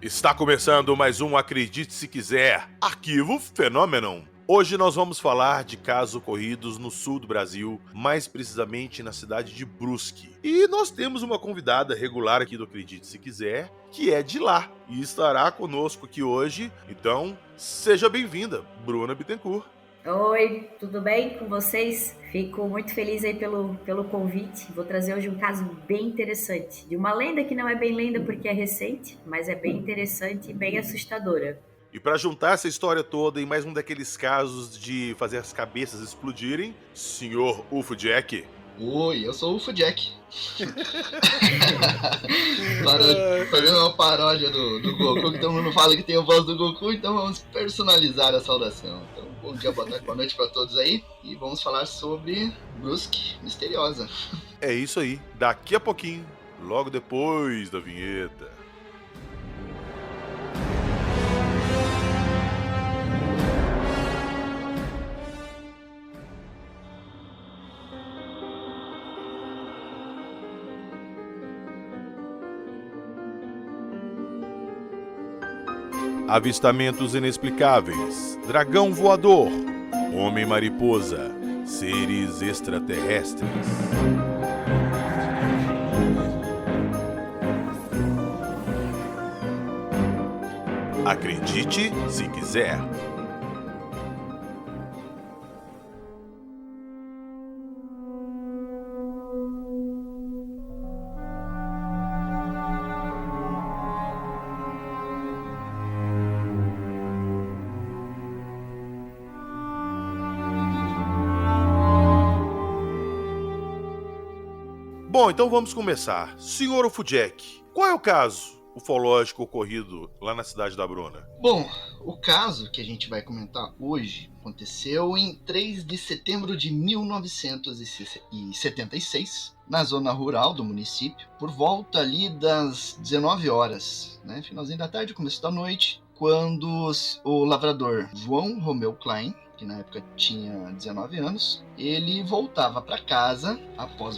Está começando mais um Acredite Se Quiser, Arquivo Fenômeno. Hoje nós vamos falar de casos ocorridos no sul do Brasil, mais precisamente na cidade de Brusque. E nós temos uma convidada regular aqui do Acredite Se Quiser, que é de lá, e estará conosco aqui hoje. Então, seja bem-vinda, Bruna Bittencourt. Oi, tudo bem com vocês? Fico muito feliz aí pelo convite. Vou trazer hoje um caso bem interessante, de uma lenda que não é bem lenda porque é recente, mas é bem interessante e bem assustadora. E para juntar essa história toda em mais um daqueles casos de fazer as cabeças explodirem, Senhor UFO Jack. Oi, eu sou o UFO Jack. Fazendo uma paródia do Goku, que todo mundo fala que tem a voz do Goku, então vamos personalizar a saudação. Então, bom dia, boa tarde, boa noite para todos aí. E vamos falar sobre Brusque Misteriosa. É isso aí, daqui a pouquinho, logo depois da vinheta. Avistamentos inexplicáveis, dragão voador, homem-mariposa, seres extraterrestres. Acredite se quiser. Bom, então vamos começar. Senhor UFO Jack, qual é o caso ufológico ocorrido lá na cidade da Bruna? Bom, o caso que a gente vai comentar hoje aconteceu em 3 de setembro de 1976, na zona rural do município, por volta ali das 19 horas, né? Finalzinho da tarde, começo da noite, quando o lavrador João Romeu Klein, que na época tinha 19 anos, ele voltava para casa após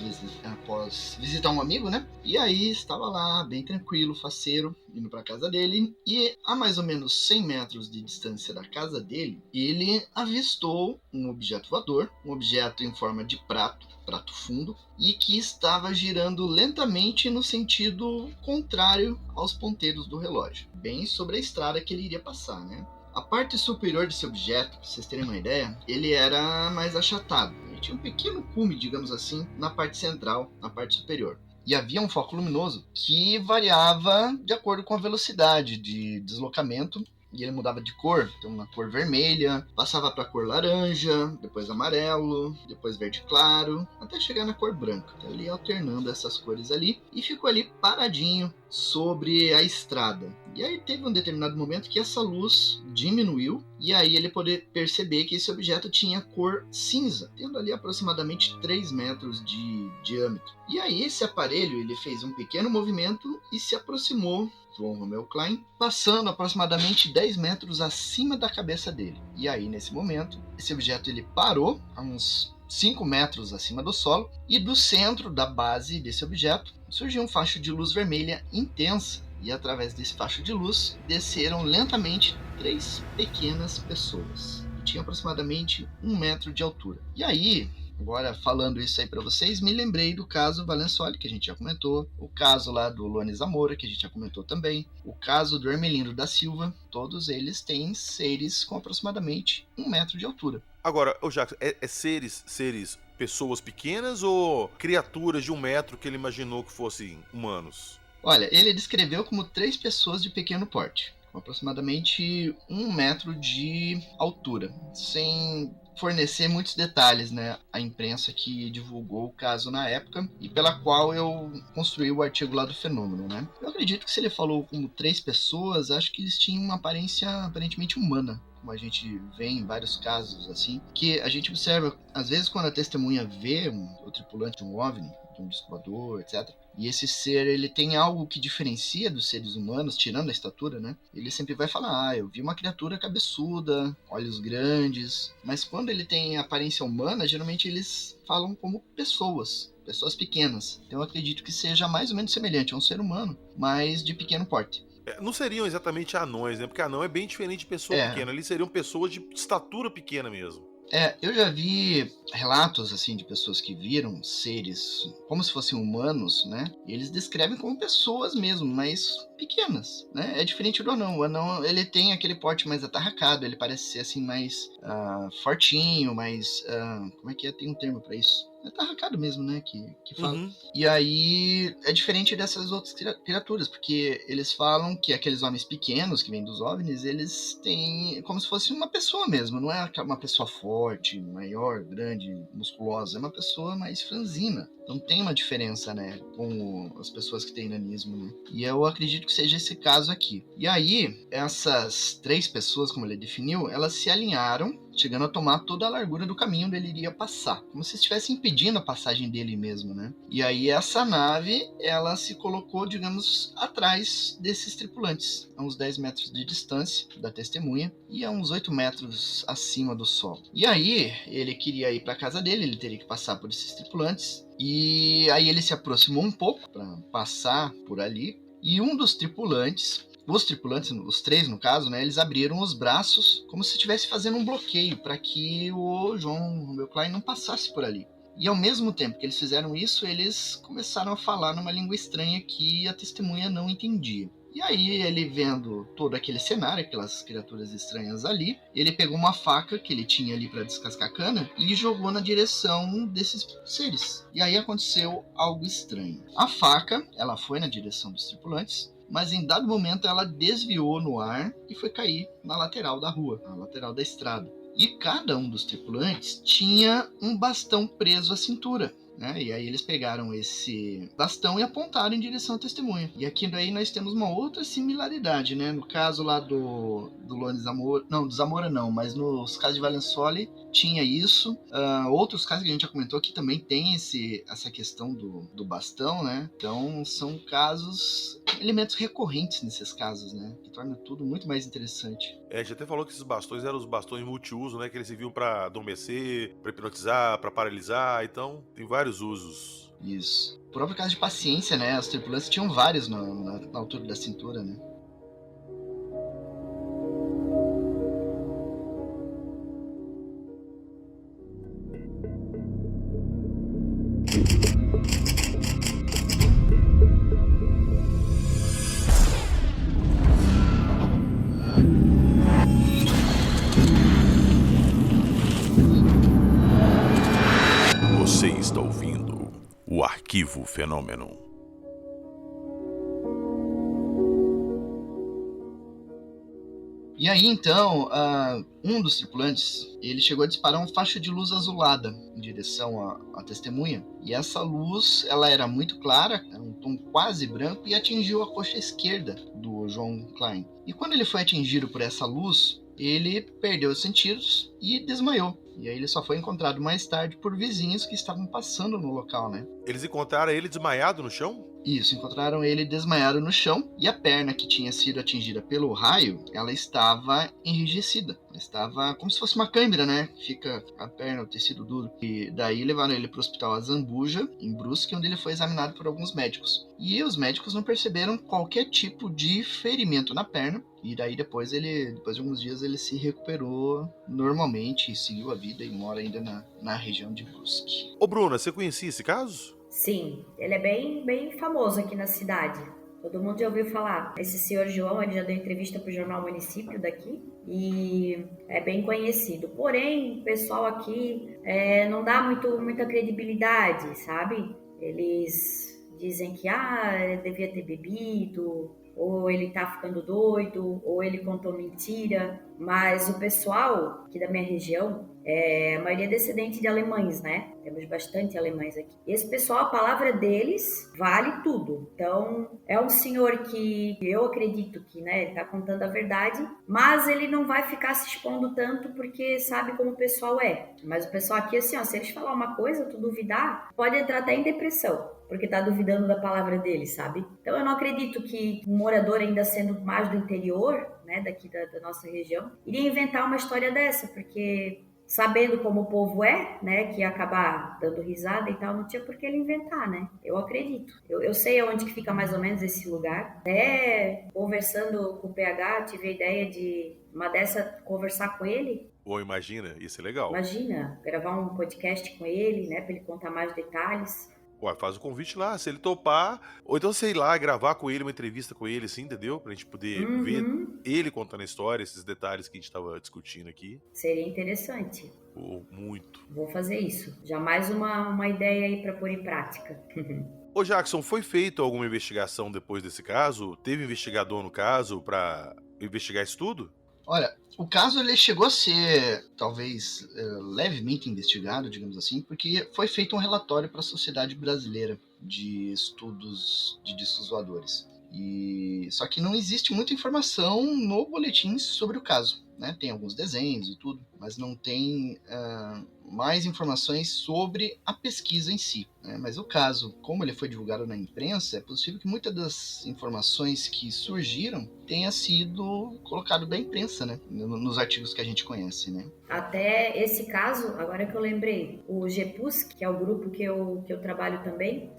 visitar um amigo, né? E aí estava lá, bem tranquilo, faceiro, indo para casa dele. E a mais ou menos 100 metros de distância da casa dele, ele avistou um objeto voador, um objeto em forma de prato fundo, e que estava girando lentamente no sentido contrário aos ponteiros do relógio, bem sobre a estrada que ele iria passar, né? A parte superior desse objeto, para vocês terem uma ideia, ele era mais achatado. Ele tinha um pequeno cume, digamos assim, na parte central, na parte superior. E havia um foco luminoso que variava de acordo com a velocidade de deslocamento. E ele mudava de cor, então uma cor vermelha, passava para a cor laranja, depois amarelo, depois verde claro, até chegar na cor branca. Então ele ia alternando essas cores ali e ficou ali paradinho sobre a estrada. E aí teve um determinado momento que essa luz diminuiu e aí ele pôde perceber que esse objeto tinha cor cinza, tendo ali aproximadamente 3 metros de diâmetro. E aí esse aparelho ele fez um pequeno movimento e se aproximou João Romeu Klein, passando aproximadamente 10 metros acima da cabeça dele. E aí, nesse momento, esse objeto ele parou a uns 5 metros acima do solo, e do centro da base desse objeto surgiu um facho de luz vermelha intensa, e através desse facho de luz desceram lentamente 3 pequenas pessoas, que tinham aproximadamente 1 metro de altura. E aí, agora, falando isso aí para vocês, me lembrei do caso Valensoli, que a gente já comentou, o caso lá do Lone Zamora, que a gente já comentou também, o caso do Hermelindo da Silva. Todos eles têm seres com aproximadamente 1 metro de altura. Agora, Jackson, é seres, pessoas pequenas ou criaturas de 1 metro que ele imaginou que fossem humanos? Olha, ele descreveu como 3 pessoas de pequeno porte, com aproximadamente 1 metro de altura, sem fornecer muitos detalhes, né, à imprensa que divulgou o caso na época e pela qual eu construí o artigo lá do fenômeno, né. Eu acredito que se ele falou como 3 pessoas, acho que eles tinham uma aparência aparentemente humana, como a gente vê em vários casos assim, que a gente observa, às vezes quando a testemunha vê o tripulante de um OVNI, de um disco voador, etc., e esse ser, ele tem algo que diferencia dos seres humanos, tirando a estatura, né? Ele sempre vai falar, eu vi uma criatura cabeçuda, olhos grandes. Mas quando ele tem aparência humana, geralmente eles falam como pessoas pequenas. Então eu acredito que seja mais ou menos semelhante a um ser humano, mas de pequeno porte. Não seriam exatamente anões, né? Porque anão é bem diferente de pessoa pequena. Ali seriam pessoas de estatura pequena mesmo. Eu já vi relatos assim de pessoas que viram seres como se fossem humanos, né? E eles descrevem como pessoas mesmo, mas pequenas, né? É diferente do anão. O anão, ele tem aquele porte mais atarracado, ele parece ser assim mais fortinho, mais como é que é? Tem um termo pra isso. É atarracado mesmo, né? Que fala. Uhum. E aí é diferente dessas outras criaturas, porque eles falam que aqueles homens pequenos que vêm dos OVNIs, eles têm como se fosse uma pessoa mesmo, não é uma pessoa forte, maior, grande, musculosa, é uma pessoa mais franzina. Então tem uma diferença, né, com as pessoas que têm nanismo, né? E eu acredito que seja esse caso aqui. E aí, essas 3 pessoas, como ele definiu, elas se alinharam, chegando a tomar toda a largura do caminho onde ele iria passar, como se estivesse impedindo a passagem dele mesmo, né? E aí essa nave, ela se colocou, digamos, atrás desses tripulantes, a uns 10 metros de distância da testemunha e a uns 8 metros acima do solo. E aí, ele queria ir para casa dele, ele teria que passar por esses tripulantes, e aí ele se aproximou um pouco para passar por ali, e um dos tripulantes, os 3 no caso, né, eles abriram os braços como se estivesse fazendo um bloqueio para que o João Romeu Klein não passasse por ali. E ao mesmo tempo que eles fizeram isso, eles começaram a falar numa língua estranha que a testemunha não entendia. E aí, ele vendo todo aquele cenário, aquelas criaturas estranhas ali, ele pegou uma faca que ele tinha ali para descascar cana e jogou na direção desses seres. E aí aconteceu algo estranho. A faca, ela foi na direção dos tripulantes, mas em dado momento ela desviou no ar e foi cair na lateral da rua, na lateral da estrada. E cada um dos tripulantes tinha um bastão preso à cintura, né? E aí eles pegaram esse bastão e apontaram em direção à testemunha. E aqui daí nós temos uma outra similaridade, né? No caso lá do Lone Zamora, não, do Zamora não, mas nos casos de Valensole tinha isso. Outros casos que a gente já comentou aqui também tem essa questão do bastão, né? Então são casos, elementos recorrentes nesses casos, né? Que torna tudo muito mais interessante. A gente até falou que esses bastões eram os bastões multiuso, né? Que eles serviam pra adormecer, pra hipnotizar, pra paralisar. Então, tem vários usos. Isso. O próprio caso de paciência, né? Os tripulantes tinham vários na altura da cintura, né? Você está ouvindo o Arquivo Fenômeno. E aí, então, um dos tripulantes, ele chegou a disparar uma faixa de luz azulada em direção à testemunha. E essa luz, ela era muito clara, um tom quase branco, e atingiu a coxa esquerda do João Klein. E quando ele foi atingido por essa luz, ele perdeu os sentidos e desmaiou. E aí ele só foi encontrado mais tarde por vizinhos que estavam passando no local, né? Eles encontraram ele desmaiado no chão? Isso, encontraram ele desmaiado no chão e a perna que tinha sido atingida pelo raio, ela estava enrijecida. Ela estava como se fosse uma câimbra, né? Fica a perna, o tecido duro. E daí levaram ele para o hospital Azambuja, em Brusque, onde ele foi examinado por alguns médicos. E os médicos não perceberam qualquer tipo de ferimento na perna. E daí depois de alguns dias, ele se recuperou normalmente e seguiu a vida e mora ainda na região de Brusque. Ô Bruna, você conhecia esse caso? Sim, ele é bem famoso aqui na cidade. Todo mundo já ouviu falar. Esse senhor João, ele já deu entrevista para o jornal Município daqui e é bem conhecido. Porém, o pessoal aqui não dá muita credibilidade, sabe? Eles dizem que ele devia ter bebido, ou ele tá ficando doido, ou ele contou mentira. Mas o pessoal aqui da minha região, a maioria é descendente de alemães, né? Temos bastante alemães aqui. Esse pessoal, a palavra deles vale tudo. Então, é um senhor que eu acredito que, né, ele tá contando a verdade, mas ele não vai ficar se expondo tanto porque sabe como o pessoal é. Mas o pessoal aqui, assim, ó, se eles falar uma coisa, tu duvidar, pode entrar até em depressão, porque tá duvidando da palavra deles, sabe? Então, eu não acredito que um morador, ainda sendo mais do interior, né, daqui da nossa região, iria inventar uma história dessa, porque sabendo como o povo é, né, que ia acabar dando risada e tal, não tinha por que ele inventar, né? Eu acredito. Eu sei onde que fica mais ou menos esse lugar. Até conversando com o PH, tive a ideia de uma dessa conversar com ele. Ou imagina, isso é legal. Imagina, gravar um podcast com ele, né, para ele contar mais detalhes. Ué, faz o convite lá, se ele topar, ou então, sei lá, gravar com ele, uma entrevista com ele, assim, entendeu? Pra gente poder ver ele contando a história, esses detalhes que a gente tava discutindo aqui. Seria interessante. Pô, muito. Vou fazer isso. Já mais uma ideia aí para pôr em prática. Ô Jackson, foi feita alguma investigação depois desse caso? Teve investigador no caso pra investigar isso tudo? Olha, o caso ele chegou a ser, talvez, levemente investigado, digamos assim, porque foi feito um relatório para a Sociedade Brasileira de Estudos de Discos Voadores. Só que não existe muita informação no boletim sobre o caso, né? Tem alguns desenhos e tudo, mas não tem mais informações sobre a pesquisa em si, né? Mas o caso, como ele foi divulgado na imprensa, é possível que muitas das informações que surgiram tenha sido colocado da imprensa, né? Nos artigos que a gente conhece, né? Até esse caso, agora que eu lembrei, o GEPUSC, que é o grupo que eu trabalho também,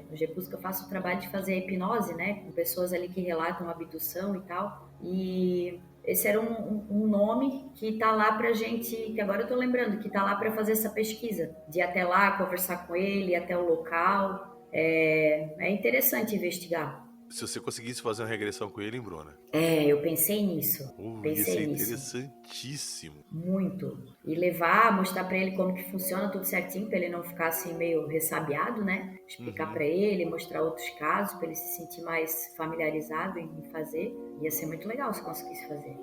no GEPUSC eu faço o trabalho de fazer hipnose, né, com pessoas ali que relatam abdução e tal, e esse era um nome que tá lá pra gente, que agora eu tô lembrando, que tá lá pra fazer essa pesquisa, de ir até lá, conversar com ele, ir até o local, é interessante investigar. Se você conseguisse fazer uma regressão com ele, hein, Bruna? Eu pensei nisso. Ia ser interessantíssimo. Muito. E levar, mostrar pra ele como que funciona tudo certinho, pra ele não ficar assim meio ressabiado, né? Explicar pra ele, mostrar outros casos, pra ele se sentir mais familiarizado em fazer. Ia ser muito legal se conseguisse fazer.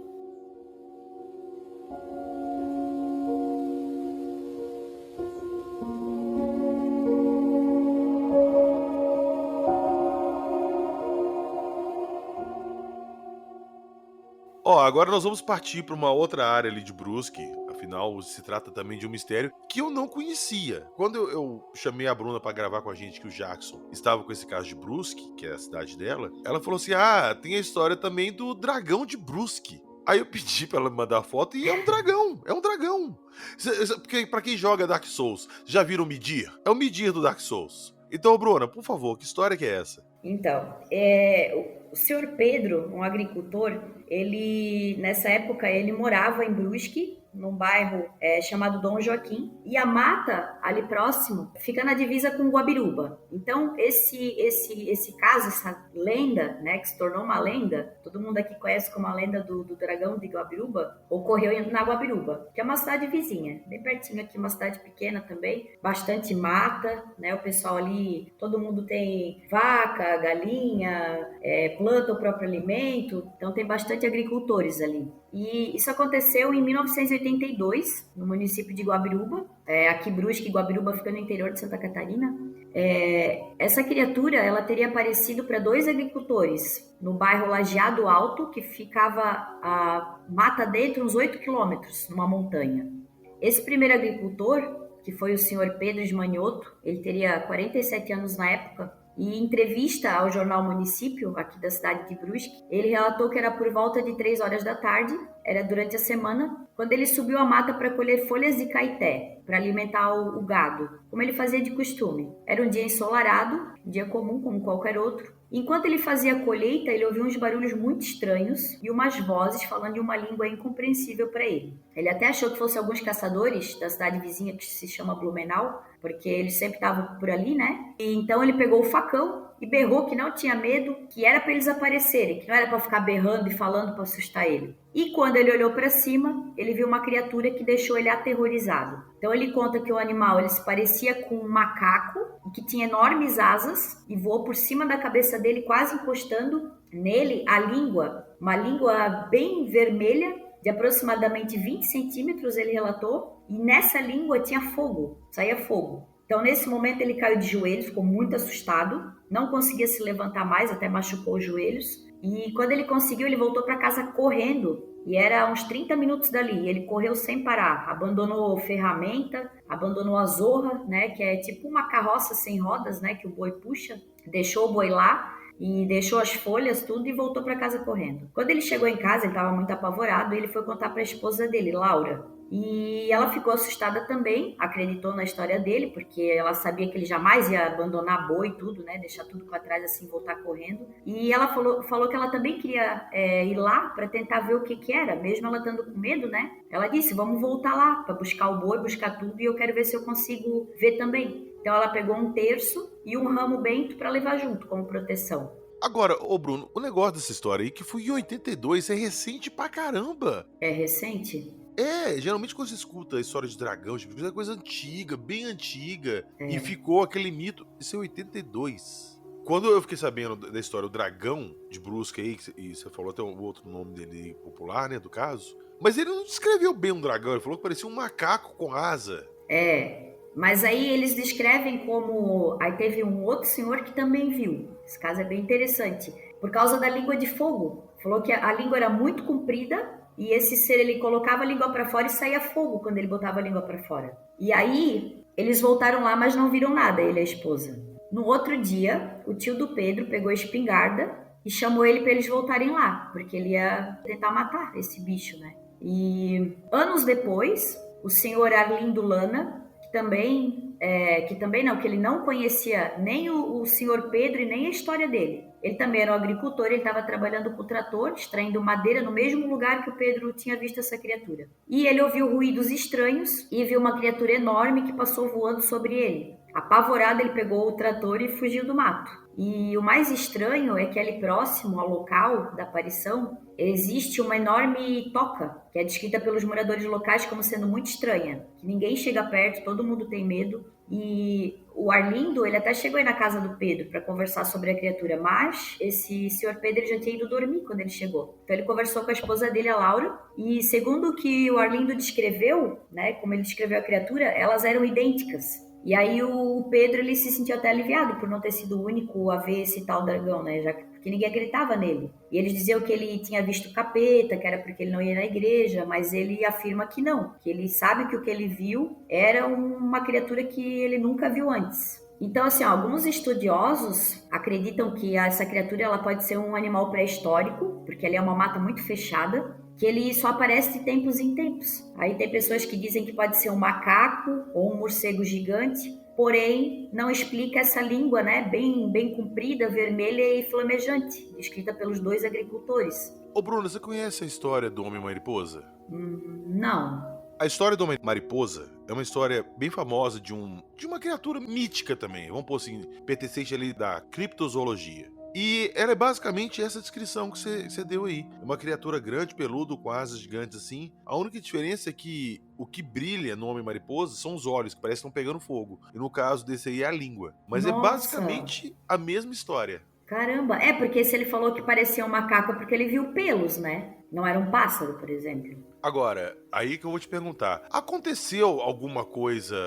Agora nós vamos partir para uma outra área ali de Brusque. Afinal, se trata também de um mistério que eu não conhecia. Quando eu chamei a Bruna para gravar com a gente, que o Jackson estava com esse caso de Brusque, que é a cidade dela, ela falou assim: tem a história também do dragão de Brusque. Aí eu pedi pra ela me mandar a foto e é um dragão. Porque pra quem joga Dark Souls, já viram o Midir? É o Midir do Dark Souls. Então, Bruna, por favor, que história que é essa? Então, o senhor Pedro, um agricultor, ele, nessa época, ele morava em Brusque, num bairro chamado Dom Joaquim, e a mata ali próximo fica na divisa com Guabiruba. Então, esse caso, essa lenda, né, que se tornou uma lenda, todo mundo aqui conhece como a lenda do dragão de Guabiruba, ocorreu na Guabiruba, que é uma cidade vizinha, bem pertinho aqui, uma cidade pequena também, bastante mata, né, o pessoal ali, todo mundo tem vaca, galinha, planta o próprio alimento, então tem bastante agricultores ali. E isso aconteceu em 1982, no município de Guabiruba. Aqui Brusque e Guabiruba fica no interior de Santa Catarina. Essa criatura, ela teria aparecido para 2 agricultores no bairro Lajeado Alto, que ficava a mata dentro, uns 8 quilômetros, numa montanha. Esse primeiro agricultor, que foi o senhor Pedro de Manioto, ele teria 47 anos na época, e em entrevista ao jornal Município, aqui da cidade de Brusque, ele relatou que era por volta de 3 horas da tarde, era durante a semana, quando ele subiu a mata para colher folhas de caeté, para alimentar o gado, como ele fazia de costume. Era um dia ensolarado, um dia comum como qualquer outro. Enquanto ele fazia a colheita, ele ouviu uns barulhos muito estranhos e umas vozes falando de uma língua incompreensível para ele. Ele até achou que fossem alguns caçadores da cidade vizinha que se chama Blumenau, porque eles sempre estavam por ali, né? E então ele pegou o facão e berrou que não tinha medo, que era para eles aparecerem, que não era para ficar berrando e falando para assustar ele. E quando ele olhou para cima, ele viu uma criatura que deixou ele aterrorizado. Então ele conta que o animal ele se parecia com um macaco, que tinha enormes asas e voou por cima da cabeça dele, quase encostando nele a língua, uma língua bem vermelha, de aproximadamente 20 centímetros, ele relatou, e nessa língua tinha fogo, saía fogo. Então, nesse momento, ele caiu de joelhos, ficou muito assustado, não conseguia se levantar mais, até machucou os joelhos. E quando ele conseguiu, ele voltou para casa correndo, e era uns 30 minutos dali. Ele correu sem parar, abandonou ferramenta, abandonou a zorra, né, que é tipo uma carroça sem rodas, né, que o boi puxa, deixou o boi lá, e deixou as folhas, tudo, e voltou para casa correndo. Quando ele chegou em casa, ele estava muito apavorado, e ele foi contar para a esposa dele, Laura. E ela ficou assustada também, acreditou na história dele, porque ela sabia que ele jamais ia abandonar boi e tudo, né? Deixar tudo para trás assim, voltar correndo. E ela falou que ela também queria ir lá para tentar ver o que era, mesmo ela estando com medo, né? Ela disse: vamos voltar lá para buscar o boi, buscar tudo, e eu quero ver se eu consigo ver também. Então ela pegou um terço e um ramo bento para levar junto como proteção. Agora, ô Bruno, o negócio dessa história aí, que foi em 82, é recente pra caramba. É recente? Geralmente quando você escuta a história de dragão, tipo, é coisa antiga, bem antiga, e É. ficou aquele mito. Isso é 82. Quando eu fiquei sabendo da história, o dragão de Brusque aí, e você falou até o outro nome dele popular, né, do caso, mas ele não descreveu bem um dragão, ele falou que parecia um macaco com asa. Mas aí eles descrevem como... Aí teve um outro senhor que também viu. Esse caso é bem interessante. Por causa da língua de fogo. Falou que a língua era muito comprida e esse ser, ele colocava a língua para fora e saía fogo quando ele botava a língua para fora. E aí eles voltaram lá, mas não viram nada, ele e a esposa. No outro dia, o tio do Pedro pegou a espingarda e chamou ele para eles voltarem lá, porque ele ia tentar matar esse bicho, né? E anos depois, o senhor Arlindo Lana, que ele não conhecia nem o senhor Pedro e nem a história dele. Ele também era um agricultor, ele estava trabalhando com o trator, extraindo madeira no mesmo lugar que o Pedro tinha visto essa criatura. E ele ouviu ruídos estranhos e viu uma criatura enorme que passou voando sobre ele. Apavorado, ele pegou o trator e fugiu do mato. E o mais estranho é que ali próximo ao local da aparição existe uma enorme toca, que é descrita pelos moradores locais como sendo muito estranha, que ninguém chega perto, todo mundo tem medo. E o Arlindo, ele até chegou aí na casa do Pedro para conversar sobre a criatura, mas esse senhor Pedro ele já tinha ido dormir quando ele chegou. Então ele conversou com a esposa dele, a Laura, e segundo o que o Arlindo descreveu, né, como ele descreveu a criatura, elas eram idênticas. E aí o Pedro, ele se sentiu até aliviado por não ter sido o único a ver esse tal dragão, né? Já que ninguém acreditava nele. E eles diziam que ele tinha visto capeta, que era porque ele não ia na igreja, mas ele afirma que não, que ele sabe que o que ele viu era uma criatura que ele nunca viu antes. Então, assim, alguns estudiosos acreditam que essa criatura ela pode ser um animal pré-histórico, porque ele é uma mata muito fechada, que ele só aparece de tempos em tempos. Aí tem pessoas que dizem que pode ser um macaco ou um morcego gigante, porém não explica essa língua, né, bem comprida, vermelha e flamejante, descrita pelos dois agricultores. Ô Bruno, você conhece a história do Homem-Mariposa? Não. A história do Homem-Mariposa é uma história bem famosa de uma criatura mítica também, vamos pôr assim, pertencente ali da criptozoologia. E ela é basicamente essa descrição que você deu aí. É uma criatura grande, peludo, com asas gigantes assim. A única diferença é que o que brilha no Homem-Mariposa são os olhos, que parecem que estão pegando fogo. E no caso desse aí é a língua. Mas Nossa. é basicamente a mesma história. Caramba, porque se ele falou que parecia um macaco é porque ele viu pelos, né? Não era um pássaro, por exemplo. Agora, aí que eu vou te perguntar. Aconteceu alguma coisa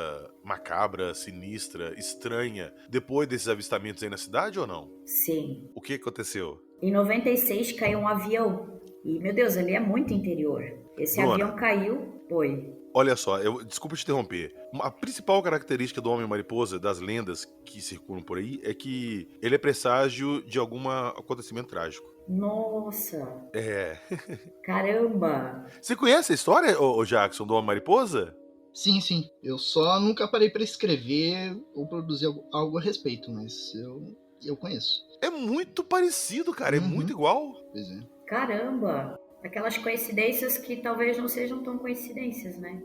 macabra, sinistra, estranha depois desses avistamentos aí na cidade ou não? Sim. O que aconteceu? Em 96 caiu um avião. E, meu Deus, ali é muito interior. Esse Bruna, avião caiu, foi. olha só, desculpa te interromper. A principal característica do Homem-Mariposa, das lendas que circulam por aí, é que ele é presságio de algum acontecimento trágico. Nossa! É. Caramba! Você conhece a história, ô Jackson, do Homem-Mariposa? Sim, sim. Eu só nunca parei para escrever ou produzir algo a respeito, mas eu conheço. É muito parecido, cara. É muito igual. Pois é. Caramba! Aquelas coincidências que talvez não sejam tão coincidências, né?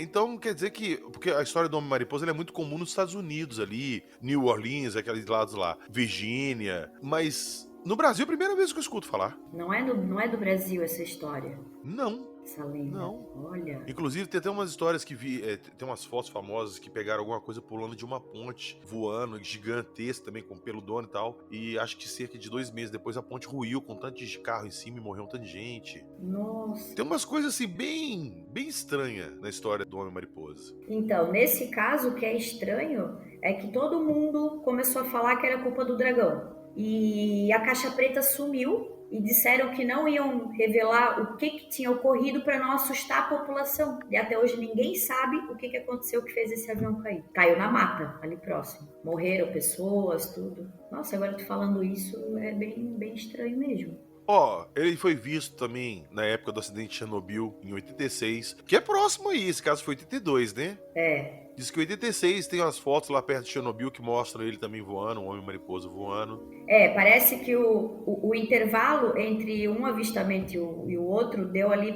Então quer dizer que... Porque a história do Homem-Mariposa ela é muito comum nos Estados Unidos ali, New Orleans, aqueles lados lá, Virgínia, mas no Brasil é a primeira vez que eu escuto falar. Não é do Brasil essa história, Não, essa lenda. não. Olha. Inclusive tem até umas histórias que tem umas fotos famosas que pegaram alguma coisa pulando de uma ponte, voando, gigantesca também, com peludona e tal, e acho que cerca de 2 meses depois a ponte ruiu com tanto de carro em cima e morreu um tanto de gente. Nossa. Tem umas coisas assim bem estranhas na história do Homem-Mariposa. Então, nesse caso, o que é estranho é que todo mundo começou a falar que era culpa do dragão. E a caixa preta sumiu e disseram que não iam revelar o que tinha ocorrido para não assustar a população. E até hoje ninguém sabe o que aconteceu que fez esse avião cair. Caiu na mata, ali próximo. Morreram pessoas, tudo. Nossa, agora eu tô falando isso, é bem estranho mesmo. Ó, ele foi visto também na época do acidente de Chernobyl, em 86, que é próximo aí, esse caso foi 82, né? É. Diz que em 86 tem umas fotos lá perto de Chernobyl que mostram ele também voando, um homem-mariposa voando. Parece que o intervalo entre um avistamento e o outro deu ali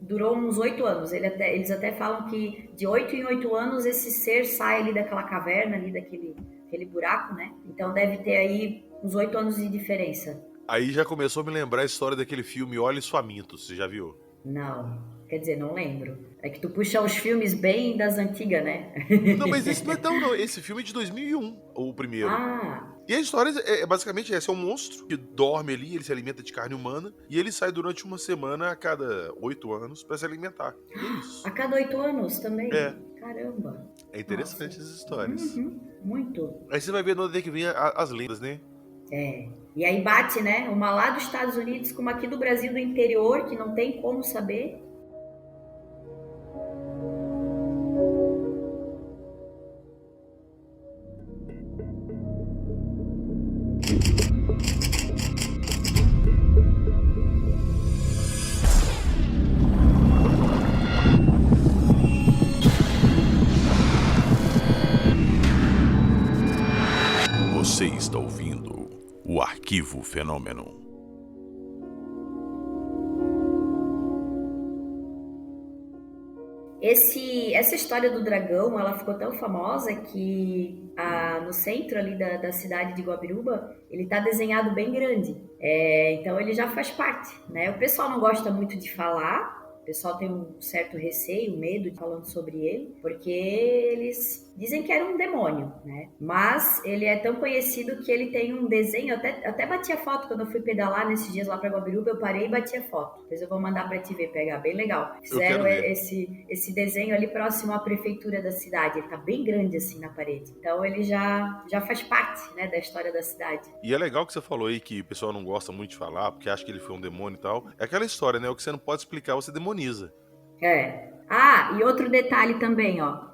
durou uns 8 anos. Eles até falam que de 8 em 8 anos esse ser sai ali daquela caverna, ali daquele buraco, né? Então deve ter aí uns 8 anos de diferença. Aí já começou a me lembrar a história daquele filme Olhos Famintos, você já viu? Não, quer dizer, não lembro. É que tu puxa os filmes bem das antigas, né? Não, mas esse não é tão, não. Esse filme é de 2001, o primeiro. Ah, E a história é basicamente essa: é um monstro que dorme ali, ele se alimenta de carne humana, e ele sai durante uma semana a cada 8 anos pra se alimentar. E é isso. a cada 8 anos também? É. Caramba. É interessante Nossa. essas histórias. Uhum, muito. Aí você vai ver onde é que vem as lendas, né? É. E aí bate, né? Uma lá dos Estados Unidos com uma aqui do Brasil do interior, que não tem como saber. Você está ouvindo o Arquivo Fenômeno. Essa história do dragão, ela ficou tão famosa que no centro ali da cidade de Guabiruba, ele tá desenhado bem grande. Então ele já faz parte, né? O pessoal não gosta muito de falar, o pessoal tem um certo receio, medo de falando sobre ele, porque eles dizem que era um demônio, né? Mas ele é tão conhecido que ele tem um desenho, até bati a foto quando eu fui pedalar nesses dias lá pra Guabiruba, eu parei e bati a foto. Depois eu vou mandar pra te ver, pegar, bem legal. Fizeram esse desenho ali próximo à prefeitura da cidade, ele tá bem grande assim na parede. Então ele já faz parte, né, da história da cidade. E é legal que você falou aí que o pessoal não gosta muito de falar, porque acha que ele foi um demônio e tal. É aquela história, né? O que você não pode explicar, você demoniza. E outro detalhe também, ó.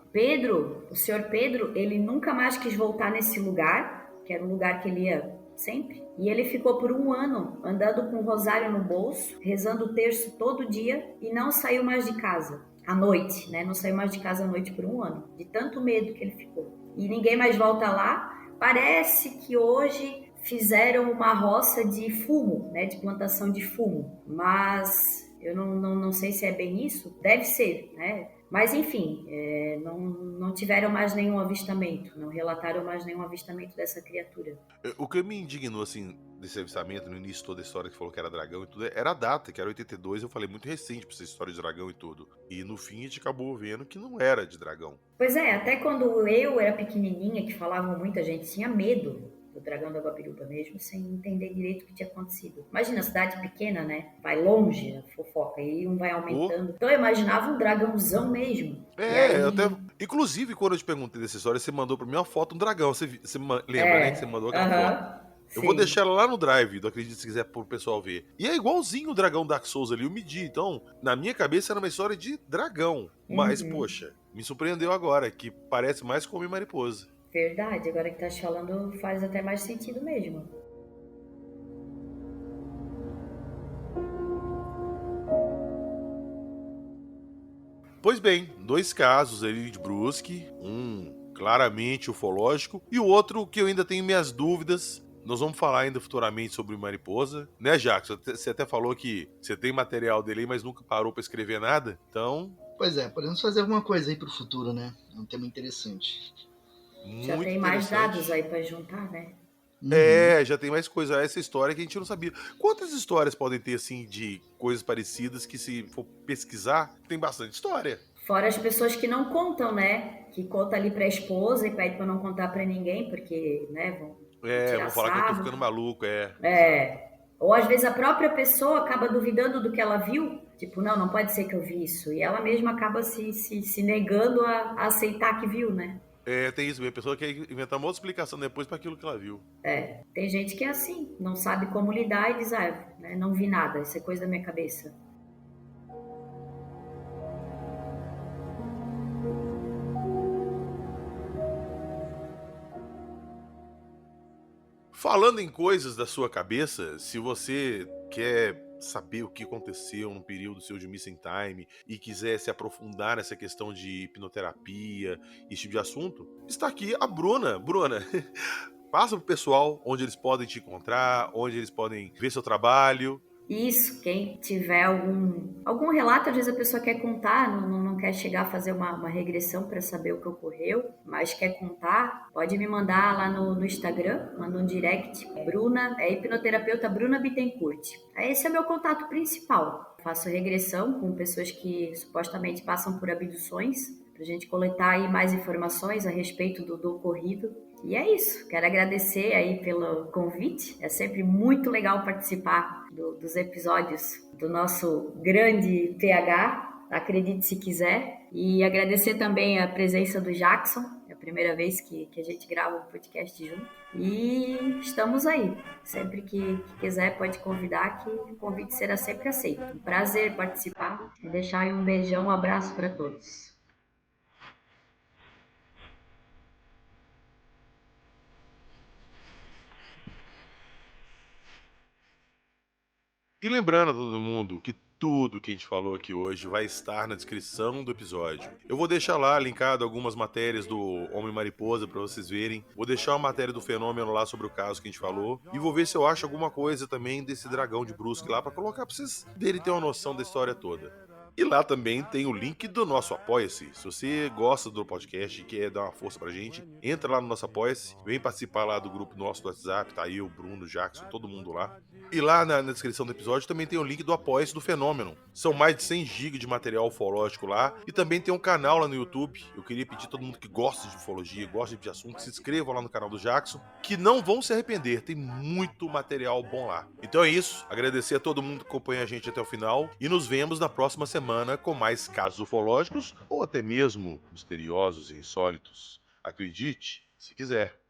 O senhor Pedro, ele nunca mais quis voltar nesse lugar, que era um lugar que ele ia sempre. E ele ficou por 1 ano andando com o rosário no bolso, rezando o terço todo dia e não saiu mais de casa à noite, né? Não saiu mais de casa à noite por 1 ano, de tanto medo que ele ficou. E ninguém mais volta lá. Parece que hoje fizeram uma roça de fumo, né? De plantação de fumo, mas eu não sei se é bem isso, deve ser, né? Mas enfim, não tiveram mais nenhum avistamento, não relataram mais nenhum avistamento dessa criatura. O que me indignou, assim, desse avistamento, no início de toda a história que falou que era dragão e tudo, era a data, que era 82, eu falei muito recente pra essa história de dragão e tudo. E no fim a gente acabou vendo que não era de dragão. Pois é, até quando eu era pequenininha, que falavam muita gente, tinha medo do dragão da Guabiruba mesmo, sem entender direito o que tinha acontecido. Imagina, cidade pequena, né? Vai longe a fofoca, e um vai aumentando. Então eu imaginava um dragãozão mesmo. Inclusive, quando eu te perguntei dessa história, você mandou pra mim uma foto de um dragão. Você lembra, né? Que você mandou aquela foto. Eu vou deixar ela lá no drive do Acredite Se Quiser pro pessoal ver. E é igualzinho o dragão Dark Souls ali, o Midi. Então, na minha cabeça era uma história de dragão. Mas, poxa, me surpreendeu agora, que parece mais como mariposa. Verdade, agora que tá te falando faz até mais sentido mesmo. Pois bem, 2 casos ali de Brusque, um claramente ufológico e o outro que eu ainda tenho minhas dúvidas. Nós vamos falar ainda futuramente sobre mariposa, né, Jackson? Você até falou que você tem material dele aí, mas nunca parou pra escrever nada, então... Pois é, podemos fazer alguma coisa aí pro futuro, né? É um tema interessante. Já tem mais dados aí pra juntar, né? Já tem mais coisa. Essa história que a gente não sabia. Quantas histórias podem ter, assim, de coisas parecidas que, se for pesquisar, tem bastante história? Fora as pessoas que não contam, né? Que conta ali pra esposa e pede pra não contar pra ninguém, porque, né, vão tirar vão falar sarro. que eu tô ficando maluco, Ou às vezes a própria pessoa acaba duvidando do que ela viu. Tipo, não pode ser que eu vi isso. E ela mesma acaba se negando a aceitar que viu, né? Tem isso mesmo. A pessoa quer inventar uma outra explicação depois para aquilo que ela viu. Tem gente que é assim, não sabe como lidar e diz, não vi nada, isso é coisa da minha cabeça. Falando em coisas da sua cabeça, se você quer saber o que aconteceu no período seu de Missing Time e quiser se aprofundar nessa questão de hipnoterapia, esse tipo de assunto, está aqui a Bruna. Bruna, passa pro pessoal onde eles podem te encontrar, onde eles podem ver seu trabalho. Isso, quem tiver algum relato, às vezes a pessoa quer contar, não quer chegar a fazer uma regressão para saber o que ocorreu, mas quer contar, pode me mandar lá no Instagram, manda um direct, Bruna, é hipnoterapeuta Bruna Bittencourt. Esse é o meu contato principal. Faço regressão com pessoas que supostamente passam por abduções, para a gente coletar aí mais informações a respeito do ocorrido. E é isso, quero agradecer aí pelo convite, é sempre muito legal participar dos episódios do nosso grande PH, acredite se quiser, e agradecer também a presença do Jackson, é a primeira vez que a gente grava um podcast junto, e estamos aí, sempre que quiser pode convidar, que o convite será sempre aceito. Um prazer participar e deixar aí um beijão, um abraço para todos. E lembrando a todo mundo que tudo que a gente falou aqui hoje vai estar na descrição do episódio. Eu vou deixar lá linkado algumas matérias do Homem-Mariposa para vocês verem. Vou deixar uma matéria do Fenômeno lá sobre o caso que a gente falou. E vou ver se eu acho alguma coisa também desse dragão de Brusque lá para colocar para vocês terem uma noção da história toda. E lá também tem o link do nosso Apoia-se. Se você gosta do podcast e quer dar uma força pra gente, entra lá no nosso Apoia-se, vem participar lá do grupo nosso do WhatsApp, tá aí o Bruno, o Jackson, todo mundo lá. E lá na descrição do episódio também tem o link do Apoia-se do Fenômeno. São mais de 100 GB de material ufológico lá. E também tem um canal lá no YouTube. Eu queria pedir a todo mundo que gosta de ufologia, gosta de assunto, que se inscrevam lá no canal do Jackson, que não vão se arrepender. Tem muito material bom lá. Então é isso. Agradecer a todo mundo que acompanha a gente até o final. E nos vemos na próxima semana com mais casos ufológicos ou até mesmo misteriosos e insólitos. Acredite, se quiser.